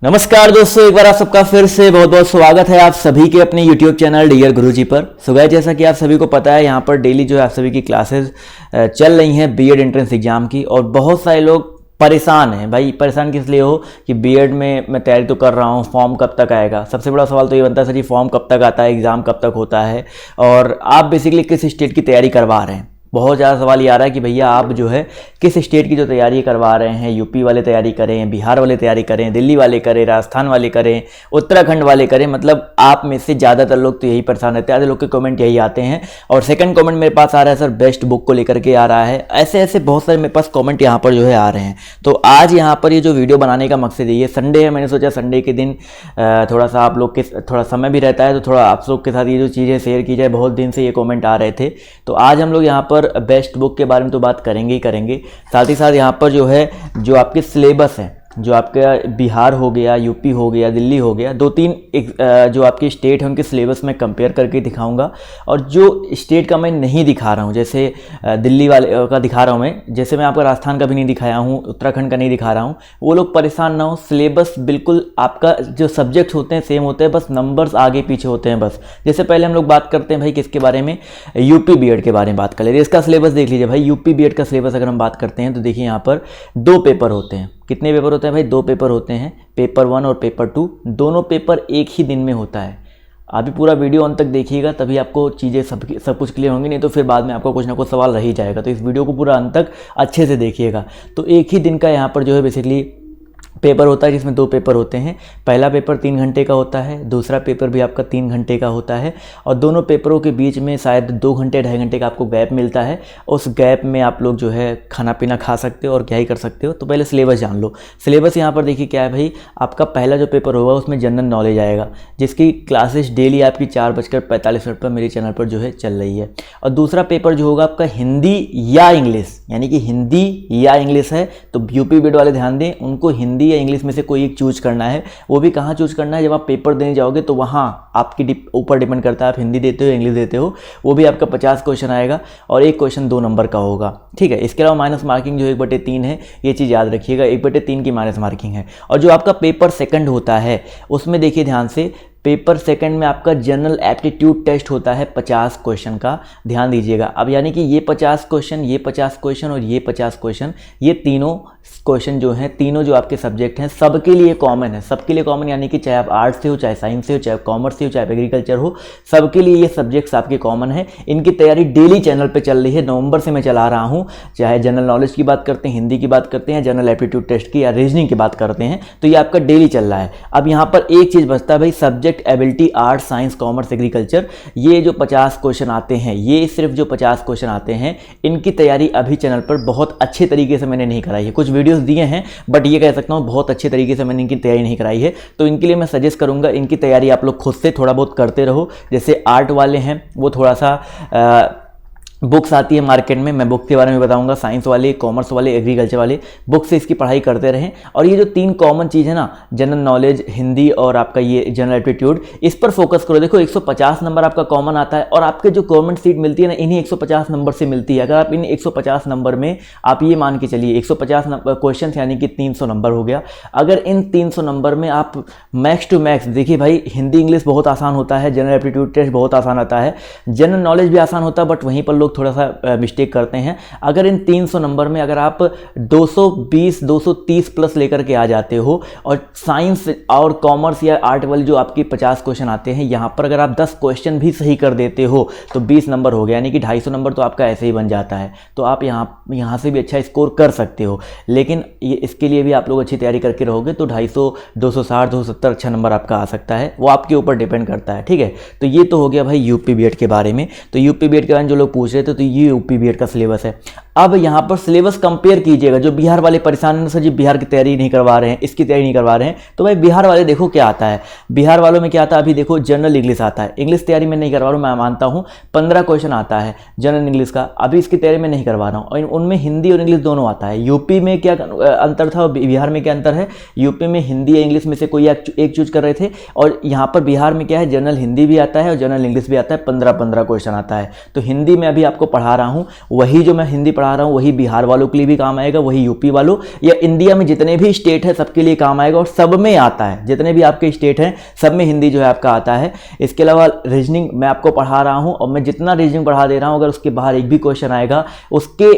नमस्कार दोस्तों, एक बार आप सबका फिर से बहुत बहुत स्वागत है आप सभी के अपने YouTube चैनल डियर गुरुजी पर। सो गाइस, जैसा कि आप सभी को पता है यहाँ पर डेली जो है आप सभी की क्लासेस चल रही हैं बीएड एंट्रेंस एग्जाम की। और बहुत सारे लोग परेशान हैं। भाई परेशान किस लिए हो कि बीएड में मैं तैयारी तो कर रहा हूँ, फॉर्म कब तक आएगा। सबसे बड़ा सवाल तो ये बनता है सर जी, फॉर्म कब तक आता है, एग्ज़ाम कब तक होता है, और आप बेसिकली किस स्टेट की तैयारी करवा रहे हैं। बहुत ज़्यादा सवाल ये आ रहा है कि भैया आप जो है किस स्टेट की जो तैयारी करवा रहे हैं, यूपी वाले तैयारी करें, बिहार वाले तैयारी करें, दिल्ली वाले करें, राजस्थान वाले करें, उत्तराखंड वाले करें। मतलब आप में से ज़्यादातर लोग तो यही परेशान रहते हैं। आधे लोग के कमेंट यही आते हैं। और सेकंड कमेंट मेरे पास आ रहा है सर बेस्ट बुक को लेकर के आ रहा है। ऐसे ऐसे बहुत सारे मेरे पास कमेंट यहाँ पर जो है आ रहे हैं। तो आज यहाँ पर ये जो वीडियो बनाने का मकसद ये संडे है, मैंने सोचा संडे के दिन थोड़ा सा आप लोग के थोड़ा समय भी रहता है तो थोड़ा आप लोग के साथ ये जो चीज़ें शेयर की जाए। बहुत दिन से ये कमेंट आ रहे थे, तो आज हम लोग यहाँ पर बेस्ट बुक के बारे में तो बात करेंगे ही करेंगे। साथ ही साथ यहाँ पर जो है जो आपके सिलेबस हैं, जो आपका बिहार हो गया, यूपी हो गया, दिल्ली हो गया, दो तीन जो आपके स्टेट हैं उनके सिलेबस में कंपेयर करके दिखाऊंगा। और जो स्टेट का मैं नहीं दिखा रहा हूँ, जैसे दिल्ली वाले का दिखा रहा हूँ मैं, जैसे मैं आपका राजस्थान का भी नहीं दिखाया हूँ, उत्तराखंड का नहीं दिखा रहा हूँ, वो लोग परेशान ना हो। सिलेबस बिल्कुल आपका जो सब्जेक्ट होते हैं सेम होते हैं, बस नंबर्स आगे पीछे होते हैं बस। जैसे पहले हम लोग बात करते हैं भाई किसके बारे में, यूपी बीएड के बारे में बात कर लेते हैं। इसका सिलेबस देख लीजिए भाई। यूपी बीएड का सिलेबस अगर हम बात करते हैं तो देखिए यहाँ पर 2 पेपर होते हैं। कितने पेपर होते हैं भाई? 2 पेपर होते हैं, पेपर 1 और पेपर 2। दोनों पेपर एक ही दिन में होता है। अभी पूरा वीडियो अंत तक देखिएगा, तभी आपको चीज़ें सब कुछ क्लियर होंगी, नहीं तो फिर बाद में आपको कुछ ना कुछ सवाल रह ही जाएगा। तो इस वीडियो को पूरा अंत तक अच्छे से देखिएगा। तो एक ही दिन का यहाँ पर जो है बेसिकली पेपर होता है, जिसमें 2 पेपर होते हैं। पहला पेपर 3 घंटे का होता है, दूसरा पेपर भी आपका 3 घंटे का होता है। और दोनों पेपरों के बीच में शायद 2 घंटे 2.5 घंटे का आपको गैप मिलता है। उस गैप में आप लोग जो है खाना पीना खा सकते हो और क्या ही कर सकते हो। तो पहले सिलेबस जान लो। सिलेबस यहाँ पर देखिए क्या है भाई। आपका पहला जो पेपर होगा उसमें जनरल नॉलेज आएगा, जिसकी क्लासेस डेली आपकी 4:45 पर मेरे चैनल पर जो है चल रही है। और दूसरा पेपर जो होगा आपका हिंदी या इंग्लिश, यानी कि हिंदी या इंग्लिश है। तो यूपी बीएड वाले ध्यान दें, उनको हिंदी या इंग्लिश में से कोई एक चूज करना है। वो भी कहाँ चूज करना है, जब आप पेपर देने जाओगे तो वहाँ आपके ऊपर डिपेंड करता है आप हिंदी देते हो इंग्लिश देते हो। वो भी आपका 50 क्वेश्चन आएगा और एक क्वेश्चन 2 नंबर का होगा, ठीक है। इसके अलावा माइनस मार्किंग जो 1/3 है, ये चीज़ याद रखिएगा, 1/3 की माइनस मार्किंग है। और जो आपका पेपर सेकंड होता है उसमें देखिए ध्यान से, पेपर सेकंड में आपका जनरल एप्टीट्यूड टेस्ट होता है 50 क्वेश्चन का। ध्यान दीजिएगा। अब यानी कि ये 50 क्वेश्चन, ये 50 क्वेश्चन और ये 50 क्वेश्चन, ये तीनों क्वेश्चन जो हैं, तीनों जो आपके सब्जेक्ट हैं सबके लिए कॉमन है। सबके लिए कॉमन यानी कि चाहे आप आर्ट्स से हो, चाहे साइंस से हो, चाहे कॉमर्स से हो, चाहे एग्रीकल्चर हो, सबके लिए ये सब्जेक्ट्स आपके कॉमन है। इनकी तैयारी डेली चैनल पे चल रही है। नवंबर से मैं चला रहा हूँ। चाहे जनरल नॉलेज की बात करते हैं, हिंदी की बात करते हैं, जनरल एप्टीट्यूड टेस्ट की या रीजनिंग की बात करते हैं, तो ये आपका डेली चल रहा है। अब यहाँ पर एक चीज़ बचता है भाई, subject ability arts, science, commerce, agriculture. ये जो 50 क्वेश्चन आते हैं, ये सिर्फ जो 50 क्वेश्चन आते हैं, इनकी तैयारी अभी चैनल पर बहुत अच्छे तरीके से मैंने नहीं कराई है। कुछ वीडियोस दिए हैं, बट ये कह सकता हूँ बहुत अच्छे तरीके से मैंने इनकी तैयारी नहीं कराई है। तो इनके लिए मैं सजेस्ट करूंगा, इनकी तैयारी आप लोग खुद से थोड़ा बहुत करते रहो। जैसे आर्ट वाले हैं वो थोड़ा सा बुक्स आती है मार्केट में, मैं बुक के बारे में बताऊंगा। साइंस वाले, कॉमर्स वाले, एग्रीकल्चर वाले बुक से इसकी पढ़ाई करते रहें। और ये जो 3 कॉमन चीज़ है ना, जनरल नॉलेज, हिंदी और आपका ये जनरल एप्टीट्यूड, इस पर फोकस करो। देखो 150 नंबर आपका कॉमन आता है और आपके जो गवर्नमेंट सीट मिलती है ना, इन्हीं 150 नंबर से मिलती है। अगर आप इन 150 नंबर में आप ये मान के चलिए 150 क्वेश्चन यानी कि 300 नंबर हो गया। अगर इन 300 नंबर में आप मैक्स टू मैक्स, देखिए भाई हिंदी इंग्लिश बहुत आसान होता है, जनरल एप्टीट्यूड टेस्ट बहुत आसान आता है, जनरल नॉलेज भी आसान होता है, बट वहीं पर लोग थोड़ा सा मिस्टेक करते हैं। अगर इन 300 नंबर में अगर आप 220 230 प्लस लेकर के आ जाते हो, और साइंस और कॉमर्स या आर्ट वाली जो आपकी 50 क्वेश्चन आते हैं, यहाँ पर अगर आप 10 क्वेश्चन भी सही कर देते हो तो 20 नंबर हो गया, यानी कि 250 नंबर तो आपका ऐसे ही बन जाता है। तो आप यहाँ से भी अच्छा स्कोर कर सकते हो। लेकिन ये इसके लिए भी आप लोग अच्छी तैयारी करके रहोगे तो 250 260 270 अच्छा नंबर आपका आ सकता है। वो आपके ऊपर डिपेंड करता है, ठीक है। तो ये तो हो गया भाई यूपी बीएड के बारे में। तो यूपी बीएड के बारे में जो लोग पूछ रहे थे, तो ये यूपी बीएड का सिलेबस है। अब यहाँ पर सिलेबस कंपेयर कीजिएगा। जो बिहार वाले परेशान हैं सर जी, बिहार की तैयारी नहीं करवा रहे हैं, इसकी तैयारी नहीं करवा रहे हैं, तो भाई बिहार वाले देखो क्या आता है। बिहार वालों में क्या आता है, अभी देखो जनरल इंग्लिश आता है। इंग्लिश तैयारी में नहीं करवा रहा हूँ, मैं मानता हूँ 15 क्वेश्चन आता है जनरल इंग्लिश का, अभी इसकी तैयारी में नहीं करवा रहा हूँ। और उनमें हिंदी और इंग्लिश दोनों आता है। यूपी में क्या अंतर था और बिहार में क्या अंतर है? यूपी में हिंदी या इंग्लिश में से कोई एक चूज कर रहे थे, और यहाँ पर बिहार में क्या है, जनरल हिंदी भी आता है और जनरल इंग्लिश भी आता है। 15 क्वेश्चन आता है। तो हिंदी में अभी आपको पढ़ा रहा हूँ वही जो मैं हिंदी पढ़ा रहा हूँ वही बिहार वालों के लिए भी काम आएगा, वही यूपी वालों या इंडिया में जितने भी स्टेट है सबके लिए काम आएगा और सब में आता है। जितने भी आपके स्टेट हैं सब में हिंदी जो है आपका आता है। इसके अलावा रीजनिंग मैं आपको पढ़ा रहा हूँ और मैं जितना रीजनिंग पढ़ा दे रहा हूँ अगर उसके बाहर एक भी क्वेश्चन आएगा, उसके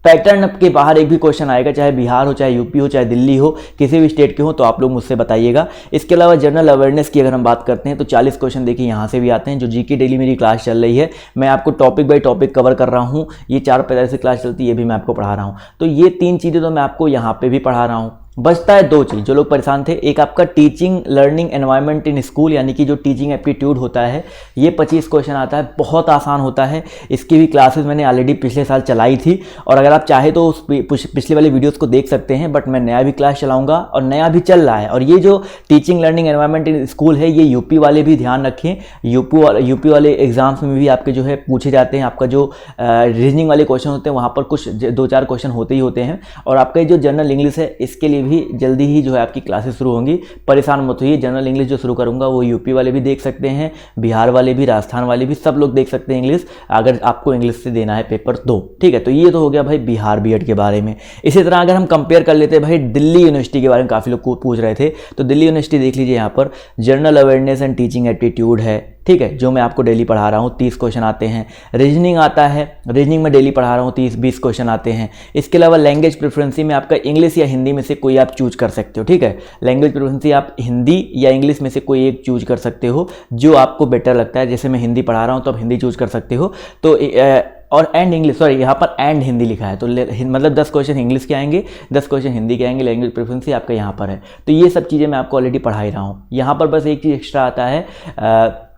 पैटर्न के बाहर एक भी क्वेश्चन आएगा, चाहे बिहार हो, चाहे यूपी हो, चाहे दिल्ली हो, किसी भी स्टेट के हो, तो आप लोग मुझसे बताइएगा। इसके अलावा जनरल अवेयरनेस की अगर हम बात करते हैं तो 40 क्वेश्चन देखिए यहाँ से भी आते हैं। जो जीके डेली मेरी क्लास चल रही है, मैं आपको टॉपिक बाय टॉपिक कवर कर रहा हूँ। ये 4 पैदा से क्लास चलती है, ये भी मैं आपको पढ़ा रहा हूँ। तो ये 3 चीज़ें तो मैं आपको यहाँ पे भी पढ़ा रहा हूँ। बचता है 2 चीज़, जो लोग परेशान थे। एक आपका teaching learning environment in school, यानी कि जो टीचिंग एप्टीट्यूड होता है, ये 25 क्वेश्चन आता है, बहुत आसान होता है। इसकी भी क्लासेस मैंने ऑलरेडी पिछले साल चलाई थी और अगर आप चाहे तो उस पिछले वाली वीडियोस को देख सकते हैं, बट मैं नया भी क्लास चलाऊंगा और नया भी चल रहा है। और ये जो teaching learning environment in school है, ये यूपी वाले भी ध्यान रखें। यूपी वाले एग्जाम्स में भी आपके जो है पूछे जाते हैं। आपका जो रीजनिंग वाले क्वेश्चन होते हैं वहाँ पर कुछ 2-4 क्वेश्चन होते ही होते हैं। और आपका जो जनरल इंग्लिश है, इसके लिए भी जल्दी ही जो है आपकी क्लासेस शुरू होंगी, परेशान मत होइए। जनरल इंग्लिश जो शुरू करूंगा वो यूपी वाले भी देख सकते हैं, बिहार वाले भी, राजस्थान वाले भी, सब लोग देख सकते हैं इंग्लिश, अगर आपको इंग्लिश से देना है पेपर 2। ठीक है, तो ये तो हो गया भाई बिहार बीएड के बारे में। इसी तरह अगर हम कंपेयर कर लेते हैं भाई दिल्ली यूनिवर्सिटी के बारे में, काफ़ी लोग पूछ रहे थे, तो दिल्ली यूनिवर्सिटी देख लीजिए। यहाँ पर general awareness and teaching aptitude है, ठीक है, जो मैं आपको डेली पढ़ा रहा हूँ। 30 क्वेश्चन आते हैं। रीजनिंग आता है, रीजनिंग में डेली पढ़ा रहा हूँ, 30-20 क्वेश्चन आते हैं। इसके अलावा लैंग्वेज प्रेफरेंसी में आपका इंग्लिश या हिंदी में से कोई आप चूज कर सकते हो। ठीक है, लैंग्वेज प्रेफरेंसी आप हिंदी या इंग्लिश में से कोई एक चूज कर सकते हो, जो आपको बेटर लगता है। जैसे मैं हिंदी पढ़ा रहा हूँ तो आप हिंदी चूज कर सकते हो। तो और एंड इंग्लिश, सॉरी यहाँ पर एंड हिंदी लिखा है, तो मतलब 10 क्वेश्चन इंग्लिश के आएंगे, 10 क्वेश्चन हिंदी के आएंगे। लैंग्वेज प्रेफरेंसी आपका यहाँ पर है। तो ये सब चीज़ें मैं आपको ऑलरेडी पढ़ा ही रहा हूँ। यहाँ पर बस एक चीज़ एक्स्ट्रा आता है,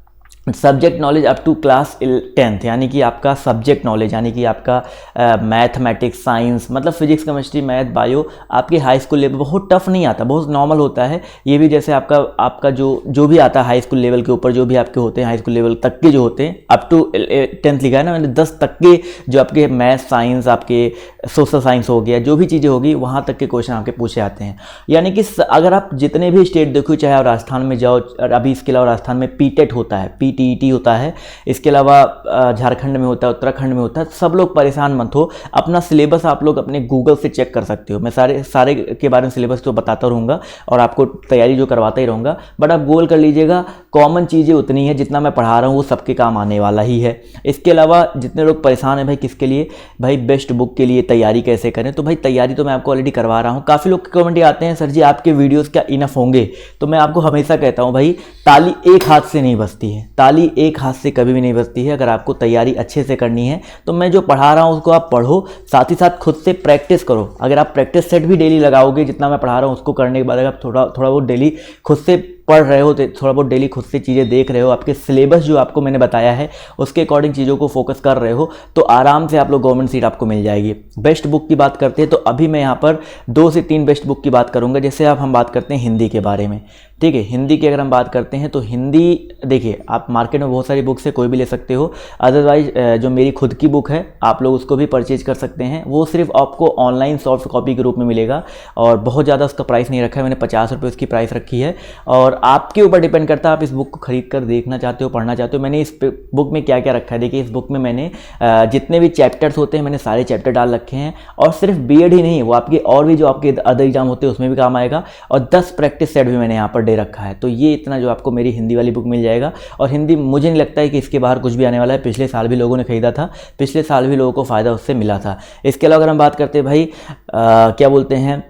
subject knowledge up to class 10th, यानी कि आपका सब्जेक्ट नॉलेज, यानी कि आपका मैथमेटिक्स, साइंस, मतलब फिजिक्स, केमिस्ट्री, मैथ, बायो, आपके हाई स्कूल लेवल बहुत टफ नहीं आता, बहुत नॉर्मल होता है। ये भी जैसे आपका जो भी आता है हाई स्कूल लेवल के ऊपर, जो भी आपके होते हैं हाई स्कूल लेवल तक के जो होते हैं, अप टू 10th लिखा है ना मैंने, 10 तक के जो आपके मैथ, साइंस, आपके सोशल साइंस हो गया, जो भी चीज़ें होगी वहाँ तक के क्वेश्चन आपके पूछे आते हैं। यानी कि अगर आप जितने भी स्टेट देखो, चाहे आप राजस्थान में जाओ, अभी इसके अलावा राजस्थान में पीटेट होता है, टीईटी होता है, इसके अलावा झारखंड में होता है, उत्तराखंड में होता है। सब लोग परेशान मत हो, अपना सिलेबस आप लोग अपने गूगल से चेक कर सकते हो। मैं सारे के बारे में सिलेबस तो बताता रहूँगा और आपको तैयारी जो करवाता ही रहूँगा, बट आप गूगल कर लीजिएगा। कॉमन चीज़ें उतनी है, जितना मैं पढ़ा रहा हूँ वो सबके काम आने वाला ही है। इसके अलावा जितने लोग परेशान हैं भाई किसके लिए, भाई बेस्ट बुक के लिए तैयारी कैसे करें, तो भाई तैयारी तो मैं आपको ऑलरेडी करवा रहा हूँ। काफ़ी लोग कमेंट आते हैं, सर जी आपके वीडियोज़ क्या इनफ होंगे? तो मैं आपको हमेशा कहता हूँ भाई, ताली एक हाथ से नहीं बजती है, ताली एक हाथ से कभी भी नहीं बजती है। अगर आपको तैयारी अच्छे से करनी है तो मैं जो पढ़ा रहा हूँ उसको आप पढ़ो, साथ ही साथ खुद से प्रैक्टिस करो। अगर आप प्रैक्टिस सेट भी डेली लगाओगे, जितना मैं पढ़ा रहा हूँ उसको करने के बाद अगर आप थोड़ा बहुत डेली खुद से पढ़ रहे हो, थोड़ा बहुत डेली खुद से चीज़ें देख रहे हो, आपके सिलेबस जो आपको मैंने बताया है उसके अकॉर्डिंग चीज़ों को फोकस कर रहे हो, तो आराम से आप लोग गवर्नमेंट सीट आपको मिल जाएगी। बेस्ट बुक की बात करते हैं तो अभी मैं यहाँ पर 2 से 3 बेस्ट बुक की बात करूँगा। जैसे अब हम बात करते हैं हिंदी के बारे में, ठीक है। हिंदी की अगर हम बात करते हैं तो हिंदी देखिए, आप मार्केट में बहुत सारी बुक्स है, कोई भी ले सकते हो। अदरवाइज जो मेरी खुद की बुक है आप लोग उसको भी परचेज कर सकते हैं। वो सिर्फ आपको ऑनलाइन सॉफ्ट कॉपी के रूप में मिलेगा और बहुत ज़्यादा उसका प्राइस नहीं रखा है, मैंने 50 रुपये उसकी प्राइस रखी है। और आपके ऊपर डिपेंड करता है आप इस बुक को खरीद कर देखना चाहते हो, पढ़ना चाहते हो। मैंने इस बुक में क्या क्या रखा है, देखिए इस बुक में मैंने जितने भी चैप्टर्स होते हैं मैंने सारे चैप्टर डाल रखे हैं। और सिर्फ बीएड ही नहीं, वो आपके और भी जो आपके अदर एग्जाम होते हैं उसमें भी काम आएगा। और 10 प्रैक्टिस सेट भी मैंने यहाँ पर दे रखा है। तो ये इतना जो आपको मेरी हिंदी वाली बुक मिल जाएगा। और हिंदी मुझे नहीं लगता है कि इसके बाहर कुछ भी आने वाला है। पिछले साल भी लोगों ने खरीदा था, पिछले साल भी लोगों को फ़ायदा उससे मिला था। इसके अलावा अगर हम बात करते हैं भाई क्या बोलते हैं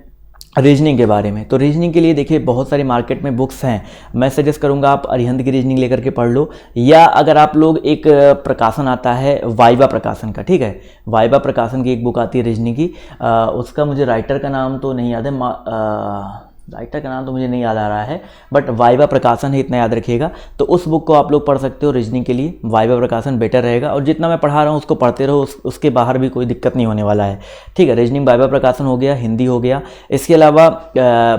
रीजनिंग के बारे में, तो रीजनिंग के लिए देखिए बहुत सारी मार्केट में बुक्स हैं। मैं सजेस्ट करूंगा आप अरिहंत की रीजनिंग लेकर के पढ़ लो, या अगर आप लोग एक प्रकाशन आता है वाइवा प्रकाशन का, ठीक है, वाइवा प्रकाशन की एक बुक आती है रीजनिंग की, उसका मुझे राइटर का नाम तो नहीं याद है, राइटर का नाम तो मुझे नहीं याद आ रहा है, बट वाइवा प्रकाशन है, इतना याद रखिएगा। तो उस बुक को आप लोग पढ़ सकते हो रीजनिंग के लिए, वाइवा प्रकाशन बेटर रहेगा। और जितना मैं पढ़ा रहा हूँ उसको पढ़ते रहो, उसके बाहर भी कोई दिक्कत नहीं होने वाला है, ठीक है। रीजनिंग वाइवा प्रकाशन हो गया, हिंदी हो गया। इसके अलावा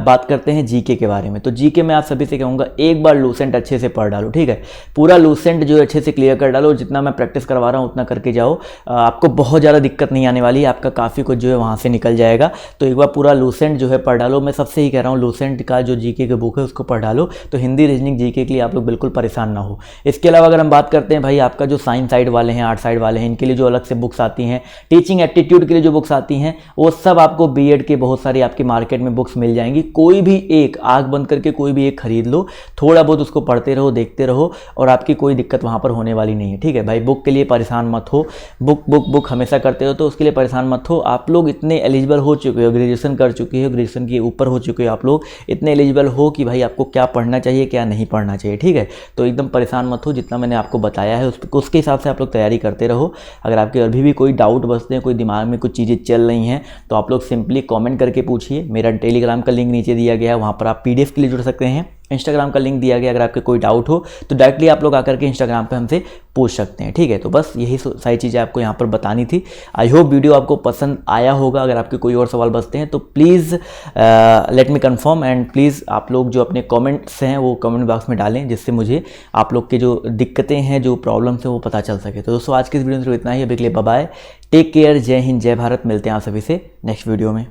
बात करते हैं जीके के बारे में। तो जीके में आप सभी से कहूँगा एक बार लूसेंट अच्छे से पढ़ डालो, ठीक है, पूरा लूसेंट जो अच्छे से क्लियर कर डालो। जितना मैं प्रैक्टिस करवा रहा हूँ उतना करके जाओ, आपको बहुत ज़्यादा दिक्कत नहीं आने वाली है, आपका काफ़ी कुछ जो है वहाँ से निकल जाएगा। तो एक बार पूरा लूसेंट जो है पढ़ डालो। मैं सबसे ही कह रहा हूँ हूँ लूसेंट का जो जीके की बुक है उसको पढ़ डालो, तो हिंदी रीजनिंग जीके के लिए आप लोग बिल्कुल परेशान ना हो। इसके अलावा अगर हम बात करते हैं भाई आपका जो साइंस साइड वाले हैं, आर्ट साइड वाले हैं, इनके लिए जो अलग से बुक्स आती हैं, टीचिंग एप्टीट्यूड के लिए जो बुक्स आती हैं, वो सब आपको बीएड के बहुत सारी आपकी मार्केट में बुक्स मिल जाएंगी। कोई भी एक आंख बंद करके कोई भी एक खरीद लो, थोड़ा बहुत उसको पढ़ते रहो, देखते रहो, और आपकी कोई दिक्कत वहाँ पर होने वाली नहीं है। ठीक है भाई, बुक के लिए परेशान मत हो, बुक हमेशा करते हो तो उसके लिए परेशान मत हो। आप लोग इतने एलिजिबल हो चुके हो, ग्रेजुएशन कर चुके हो, ग्रेजुएशन के ऊपर हो चुके हो, आप लोग इतने एलिजिबल हो कि भाई आपको क्या पढ़ना चाहिए क्या नहीं पढ़ना चाहिए। ठीक है, तो एकदम परेशान मत हो, जितना मैंने आपको बताया है उसके हिसाब से आप लोग तैयारी करते रहो। अगर आपके अभी भी कोई डाउट बचते हैं, कोई दिमाग में कुछ चीज़ें चल रही हैं, तो आप लोग सिंपली कमेंट करके पूछिए। मेरा टेलीग्राम का लिंक नीचे दिया गया है, वहाँ पर आप पीडीएफ के लिए जुड़ सकते हैं। इंस्टाग्राम का लिंक दिया गया, अगर आपके कोई डाउट हो तो डायरेक्टली आप लोग आकर के इंस्टाग्राम पे हमसे पूछ सकते हैं। ठीक है, तो बस यही सारी चीज़ें आपको यहाँ पर बतानी थी। आई होप वीडियो आपको पसंद आया होगा। अगर आपके कोई और सवाल बचते हैं तो please let me confirm, and please आप लोग जो अपने कमेंट्स हैं वो कमेंट बॉक्स में डालें, जिससे मुझे आप लोग के जो दिक्कतें हैं, जो प्रॉब्लम्स हैं, वो पता चल सके। तो दोस्तों आज की इस वीडियो में सिर्फ इतना ही। अभी के लिए बाय बाय, टेक केयर, जय हिंद, जय भारत। मिलते हैं आप सभी से नेक्स्ट वीडियो में।